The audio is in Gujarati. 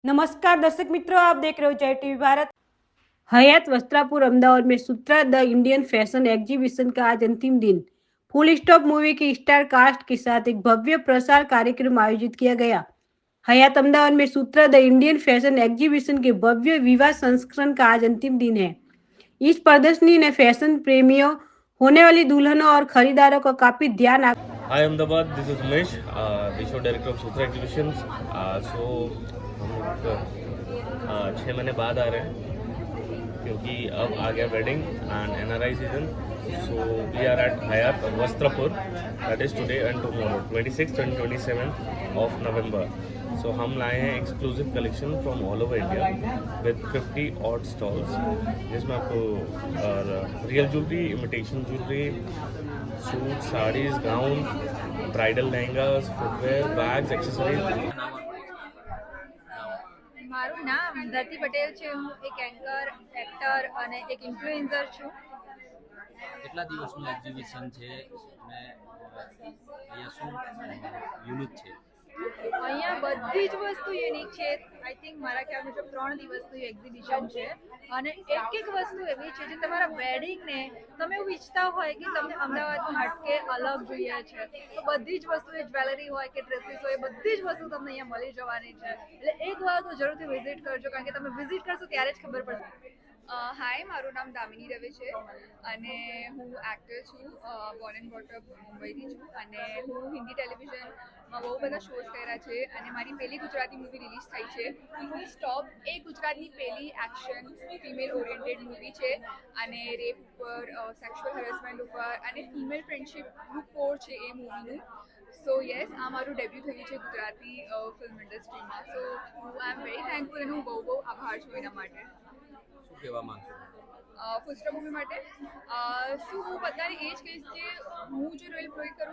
नमस्कार दर्शक मित्रों, आप देख रहे हो जय टीवी भारत। हयात वस्त्रापुर अहमदाबाद में सूत्रा द इंडियन फैशन एग्जीबिशन का आज अंतिम दिन। फुल स्टॉप मूवी की स्टार कास्ट के साथ एक भव्य प्रसार कार्यक्रम आयोजित किया गया। हयात अहमदाबाद में सूत्रा द इंडियन फैशन एग्जीबिशन के भव्य विवाह संस्करण का आज अंतिम दिन है। इस प्रदर्शनी ने फैशन प्रेमियों, होने वाली दुल्हनों और खरीदारों का काफी ध्यान। Hi Ahmedabad, this is Umesh, the show director of Sutra Exhibitions. हम लोग 6 महीने बाद आ रहे हैं क्योंकि अब आ गया wedding and NRI season. So we are at Hyatt Vastrapur, that is today and tomorrow 26th and 27th of November. So हम लाए हैं exclusive collection from all over India with 50 odd stalls, जिसमें आपको real jewellery, imitation jewellery, suit, saris, gown, bridal lehengas, footwear, bags, accessories. મારું નામ ધરતી પટેલ છે. હું એક એન્કર, એક્ટર અને એક ઇન્ફ્લુએન્સર છું. કેટલા દિવસનું એક્ઝિબિશન છે અને અહીંયા શું યુનિક છે? અહીંયા બધી જ વસ્તુ યુનિક છે. આઈ થિંક મારા ખ્યાલ મુજબ 3 દિવસનું એક્ઝિબિશન છે અને એક વસ્તુ એવી છે જે તમારા વેડિંગને તમે એવું ઈચ્છતા હોય કે તમને અમદાવાદમાં હટકે અલગ જોઈએ છે, તો બધી જ વસ્તુ, એ જ્વેલરી હોય કે ડ્રેસીસ હોય, બધી જ વસ્તુ તમને અહીંયા મળી જવાની છે. એટલે એકવાર તો જરૂરથી વિઝિટ કરજો, કારણ કે તમે વિઝિટ કરશો ત્યારે જ ખબર પડશે. હાય, મારું નામ દામિની રવે છે અને હું એક્ટર છું. બોર્ન એન્ડ બ્રોટ અપ મુંબઈથી છું અને હું હિન્દી ટેલિવિઝનમાં બહુ બધા શોઝ કર્યા છે અને મારી પહેલી ગુજરાતી મૂવી રિલીઝ થઈ છે ફૂલ સ્ટોપ. એ ગુજરાતની પહેલી એક્શન ફિમેલ ઓરિએન્ટેડ મૂવી છે અને રેપ ઉપર, સેક્સ્યુઅલ હેરેસમેન્ટ ઉપર અને ફિમેલ ફ્રેન્ડશિપનું કોર છે એ મૂવીનું. સો યસ, આ મારું ડેબ્યુ થયું છે ગુજરાતી ફિલ્મ ઇન્ડસ્ટ્રીમાં. સો હું આઈ એમ વેરી થેન્કફુલ અને હું બહુ બહુ આભાર છું એના માટે. શું કહેવા માંગશો? ફૂલ સ્ટોપ મૂવી માટે શું હું બધાને એ જ કહીશ કે હું જે રોલ પ્લે કરું